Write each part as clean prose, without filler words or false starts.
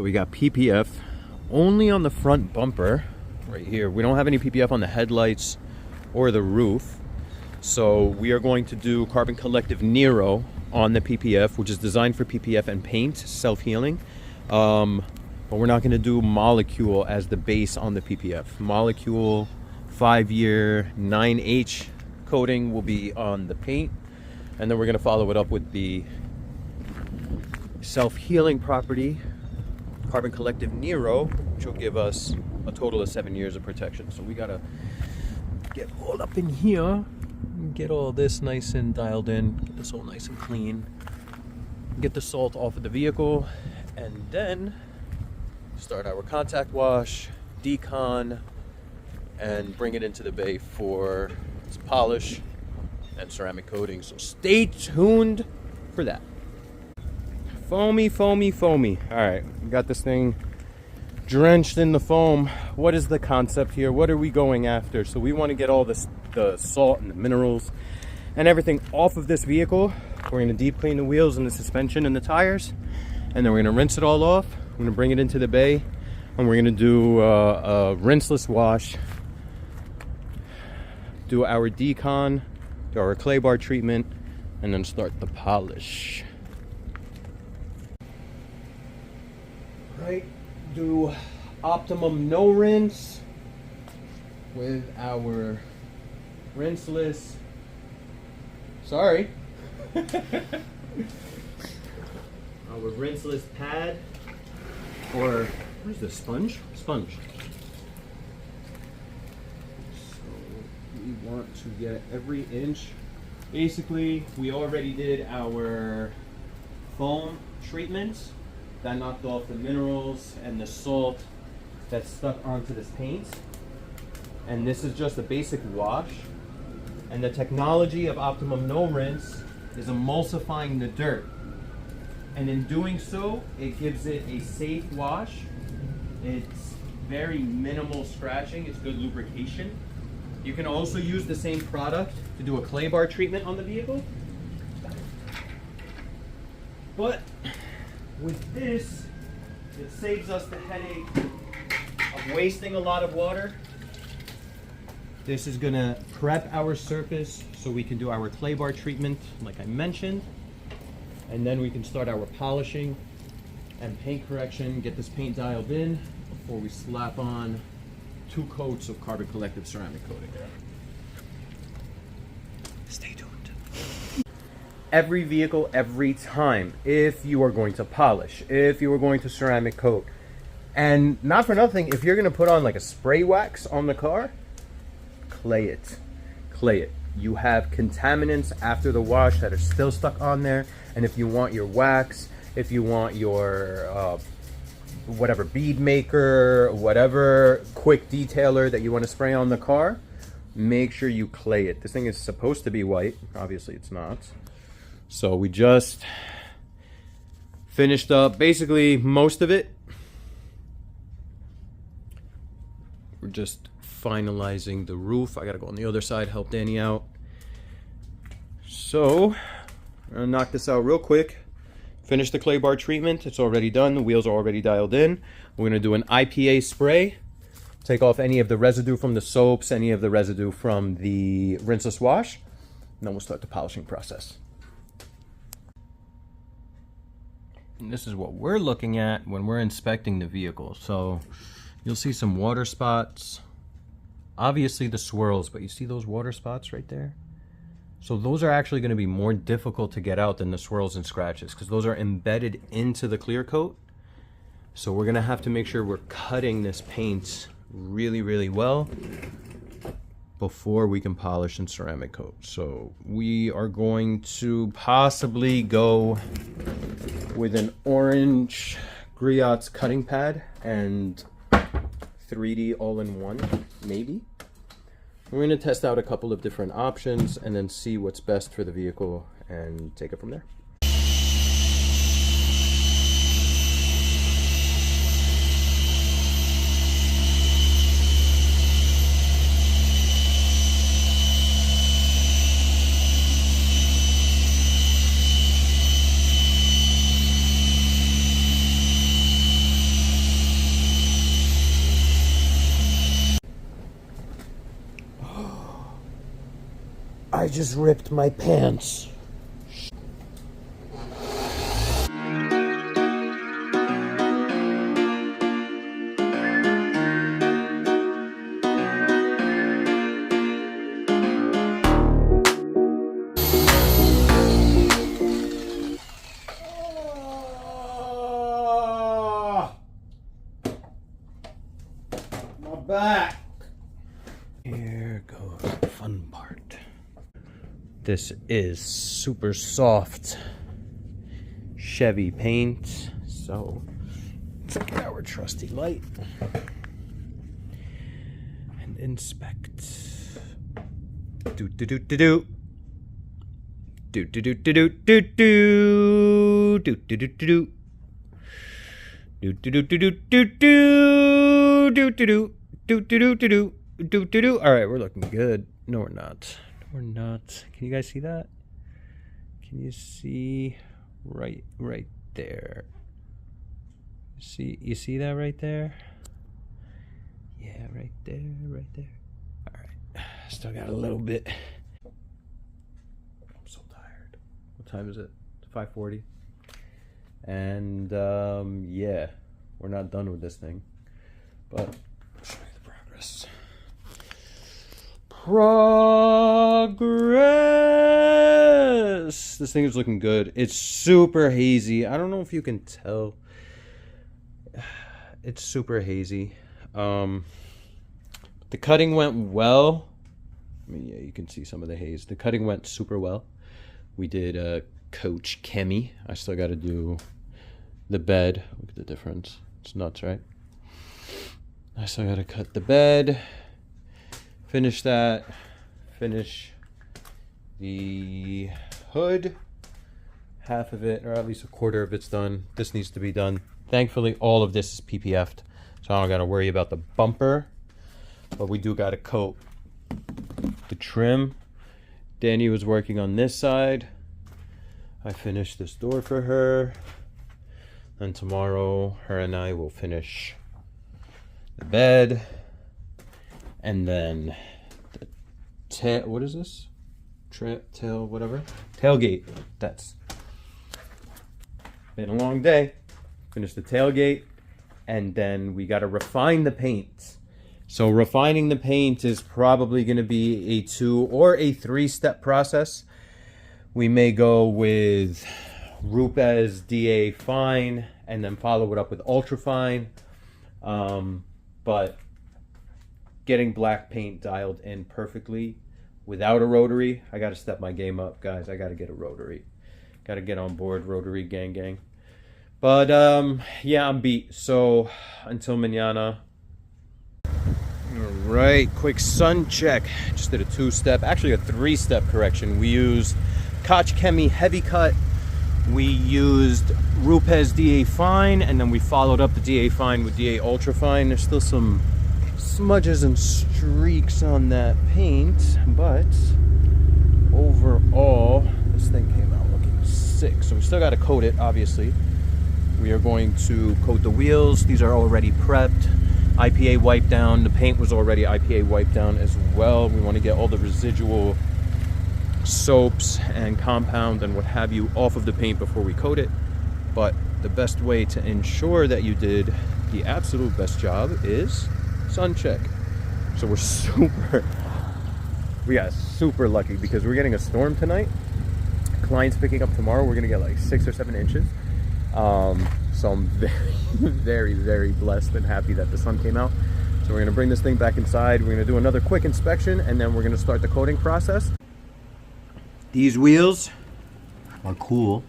we got PPF only on the front bumper right here. We don't have any PPF on the headlights or the roof. So we are going to do Carbon Collective Nero on the PPF, which is designed for PPF and paint, self-healing. But we're not going to do Molecule as the base on the PPF. Molecule 5-year 9H coating will be on the paint. And then we're going to follow it up with the self-healing property, Carbon Collective Nero, which will give us a total of 7 years of protection. So we got to get all up in here, get all this nice and dialed in, get this all nice and clean, get the salt off of the vehicle, and then start our contact wash, decon, and bring it into the bay for its polish and ceramic coating. So stay tuned for that. Foamy, foamy, foamy. All right, we got this thing drenched in the foam. What is the concept here? What are we going after? So we want to get all this, the salt and the minerals and everything off of this vehicle. We're going to deep clean the wheels and the suspension and the tires, and then we're going to rinse it all off. We're going to bring it into the bay, and we're going to do a rinseless wash, do our decon, do our clay bar treatment, and then start the polish. Right, do optimum no rinse with our rinseless, sorry, our rinseless pad, or what is this, sponge? Sponge. So we want to get every inch. Basically, we already did our foam treatments. That knocked off the minerals and the salt that's stuck onto this paint. And this is just a basic wash. And the technology of Optimum No Rinse is emulsifying the dirt. And in doing so, it gives it a safe wash. It's very minimal scratching. It's good lubrication. You can also use the same product to do a clay bar treatment on the vehicle. But with this, it saves us the headache of wasting a lot of water. This is gonna prep our surface so we can do our clay bar treatment, like I mentioned. And then we can start our polishing and paint correction, get this paint dialed in before we slap on 2 coats of Carbon Collective ceramic coating. Stay tuned. Every vehicle, every time, if you are going to polish, if you are going to ceramic coat, and not for nothing, if you're going to put on like a spray wax on the car, clay it. Clay it. You have contaminants after the wash that are still stuck on there, and if you want your wax, if you want your whatever bead maker, whatever quick detailer that you want to spray on the car, make sure you clay it. This thing is supposed to be white. Obviously it's not. So we just finished up basically most of it. We're just finalizing the roof. I gotta go on the other side, help Danny out. So I'm gonna knock this out real quick. Finish the clay bar treatment. It's already done. The wheels are already dialed in. We're gonna do an IPA spray. Take off any of the residue from the soaps, any of the residue from the rinseless wash. And then we'll start the polishing process. And this is what we're looking at when we're inspecting the vehicle. So you'll see some water spots. Obviously the swirls, but you see those water spots right there? So those are actually going to be more difficult to get out than the swirls and scratches, because those are embedded into the clear coat. So we're going to have to make sure we're cutting this paint really, really well before we can polish and ceramic coat. So we are going to possibly go with an orange Griot's cutting pad and 3D all-in-one, maybe. We're going to test out a couple of different options and then see what's best for the vehicle and take it from there. I just ripped my pants. Back. Here goes the fun part. This is super soft Chevy paint. So let's get our trusty light and inspect. Do do do do do. Do do do do do do do do do do do. Do do do do do do do do do do. Do do do do do do do do. All right, we're looking good. No, we're not. No, we're not. Can you guys see that? Can you see right there? You see that right there? Yeah, right there, right there. All right, still got a little bit. I'm so tired. What time is it? It's 5:40. And yeah, we're not done with this thing, but. Progress. This thing is looking good. It's super hazy. I don't know if you can tell. It's super hazy. The cutting went well. I mean, yeah, you can see some of the haze. The cutting went super well. We did Coach Kemi. I still got to do the bed. Look at the difference. It's nuts, right? I still got to cut the bed. Finish that. Finish the hood. Half of it, or at least a quarter of it's done. This needs to be done. Thankfully, all of this is PPF'd, so I don't got to worry about the bumper. But we do got to coat the trim. Danny was working on this side. I finished this door for her. And tomorrow, her and I will finish the bed. And then the tail, what is this? Tail, whatever. Tailgate. That's been a long day. Finish the tailgate. And then we got to refine the paint. So refining the paint is probably going to be a 2 or a 3-step process. We may go with Rupes DA Fine and then follow it up with Ultra Fine. But getting black paint dialed in perfectly without a rotary, I got to step my game up, guys. I got to get a rotary. Got to get on board, rotary gang. But yeah, I'm beat. So until mañana. All right, quick sun check. Just did a 2-step, actually a 3-step correction. We used Koch Chemi Heavy Cut. We used Rupes DA Fine, and then we followed up the DA Fine with DA Ultra Fine. There's still some smudges and streaks on that paint, but overall, this thing came out looking sick. So we still got to coat it, obviously. We are going to coat the wheels. These are already prepped. IPA wipe down. The paint was already IPA wiped down as well. We want to get all the residual soaps and compound and what have you off of the paint before we coat it. But the best way to ensure that you did the absolute best job is sun check. So we got super lucky because we're getting a storm tonight. Client's picking up tomorrow. We're gonna get like 6 or 7 inches. So I'm very blessed and happy that the sun came out. So we're gonna bring this thing back inside. We're gonna do another quick inspection and then we're gonna start the coating process. These wheels are cool,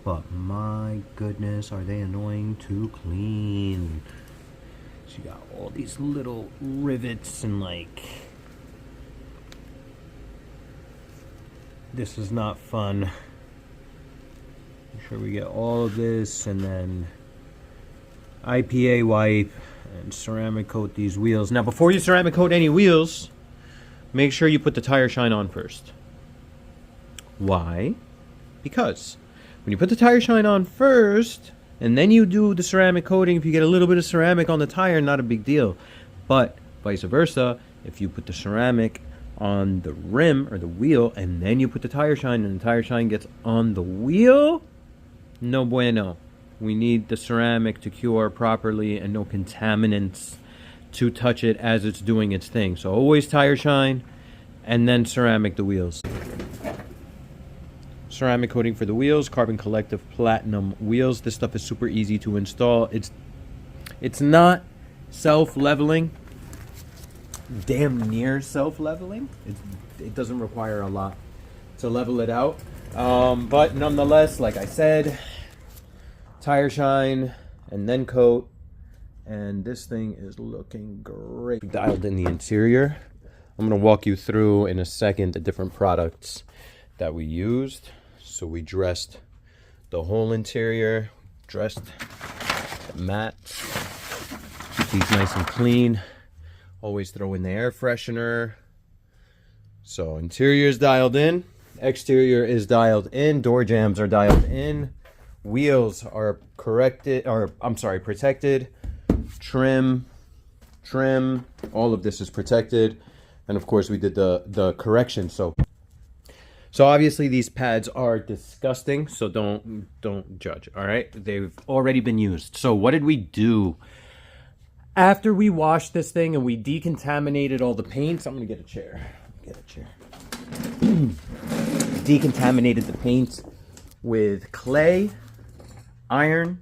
but my goodness, are they annoying to clean. So you got all these little rivets and like, this is not fun. Make sure we get all of this and then IPA wipe and ceramic coat these wheels. Now before you ceramic coat any wheels, make sure you put the tire shine on first. Why? Because when you put the tire shine on first and then you do the ceramic coating, if you get a little bit of ceramic on the tire, not a big deal. But vice versa, if you put the ceramic on the rim or the wheel, and then you put the tire shine, and the tire shine gets on the wheel, no bueno. We need the ceramic to cure properly and no contaminants to touch it as it's doing its thing. So always tire shine and then ceramic the wheels. Ceramic coating for the wheels, Carbon Collective Platinum wheels. This stuff is super easy to install. It's not self-leveling, damn near self-leveling. It doesn't require a lot to level it out. But nonetheless, like I said, tire shine and then coat, and this thing is looking great. Dialed in the interior. I'm going to walk you through in a second the different products that we used. So we dressed the whole interior, dressed the mats, keep these nice and clean. Always throw in the air freshener. So interior is dialed in, exterior is dialed in, door jambs are dialed in, wheels are protected, trim, all of this is protected, and of course we did the correction. So obviously these pads are disgusting, so don't judge, all right? They've already been used. So what did we do? After we washed this thing and we decontaminated all the paints, I'm gonna get a chair. Decontaminated the paints with clay, iron,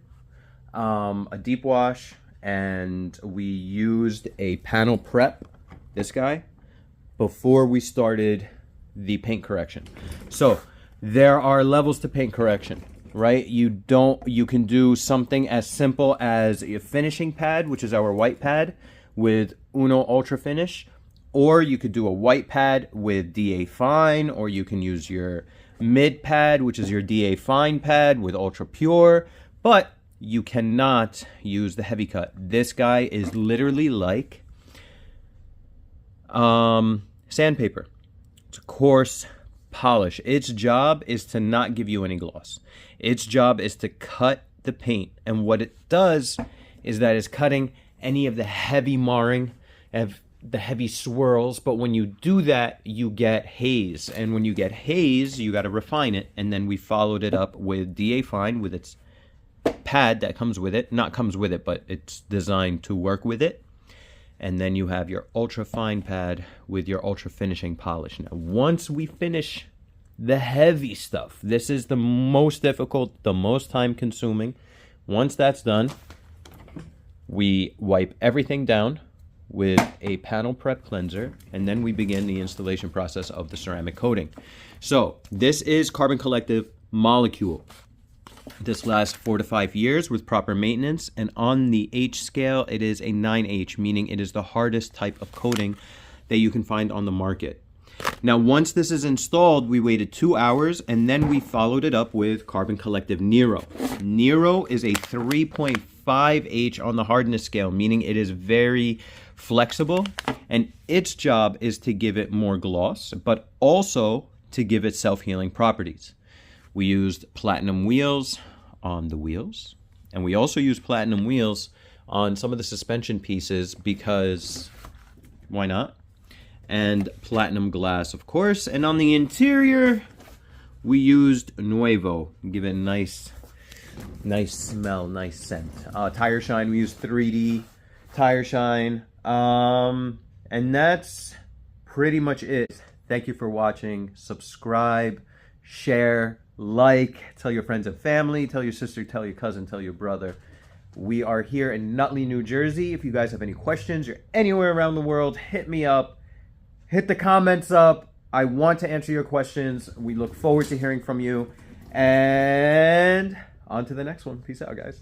a deep wash, and we used a panel prep, this guy, before we started the paint correction. So there are levels to paint correction, right? You can do something as simple as a finishing pad, which is our white pad with Uno Ultra Finish, or you could do a white pad with DA Fine, or you can use your mid pad, which is your DA Fine pad with Ultra Pure, but you cannot use the heavy cut. This guy is literally like sandpaper. It's a coarse polish. Its job is to not give you any gloss. Its job is to cut the paint, and what it does is that it's cutting any of the heavy marring, the heavy swirls, but when you do that, you get haze, and when you get haze, you got to refine it, and then we followed it up with DA Fine with its pad that comes with it. Not comes with it, but it's designed to work with it. And then you have your ultra fine pad with your ultra finishing polish. Now, once we finish the heavy stuff, this is the most difficult, the most time consuming. Once that's done, we wipe everything down with a panel prep cleanser, and then we begin the installation process of the ceramic coating. So this is Carbon Collective Molecule. This lasts 4 to 5 years with proper maintenance, and on the H scale, it is a 9H, meaning it is the hardest type of coating that you can find on the market. Now, once this is installed, we waited 2 hours, and then we followed it up with Carbon Collective Nero. Nero is a 3.5H on the hardness scale, meaning it is very flexible, and its job is to give it more gloss, but also to give it self-healing properties. We used platinum wheels on the wheels, and we also used platinum wheels on some of the suspension pieces because why not? And platinum glass, of course. And on the interior, we used Nuovo. Give it a nice smell, nice scent. Tire shine, we used 3D tire shine. And that's pretty much it. Thank you for watching. Subscribe, share, like, tell your friends and family, tell your sister, tell your cousin, tell your brother. We are here in Nutley, New Jersey. If you guys have any questions, you're anywhere around the world, hit me up. Hit the comments up. I want to answer your questions. We look forward to hearing from you. And on to the next one. Peace out, guys.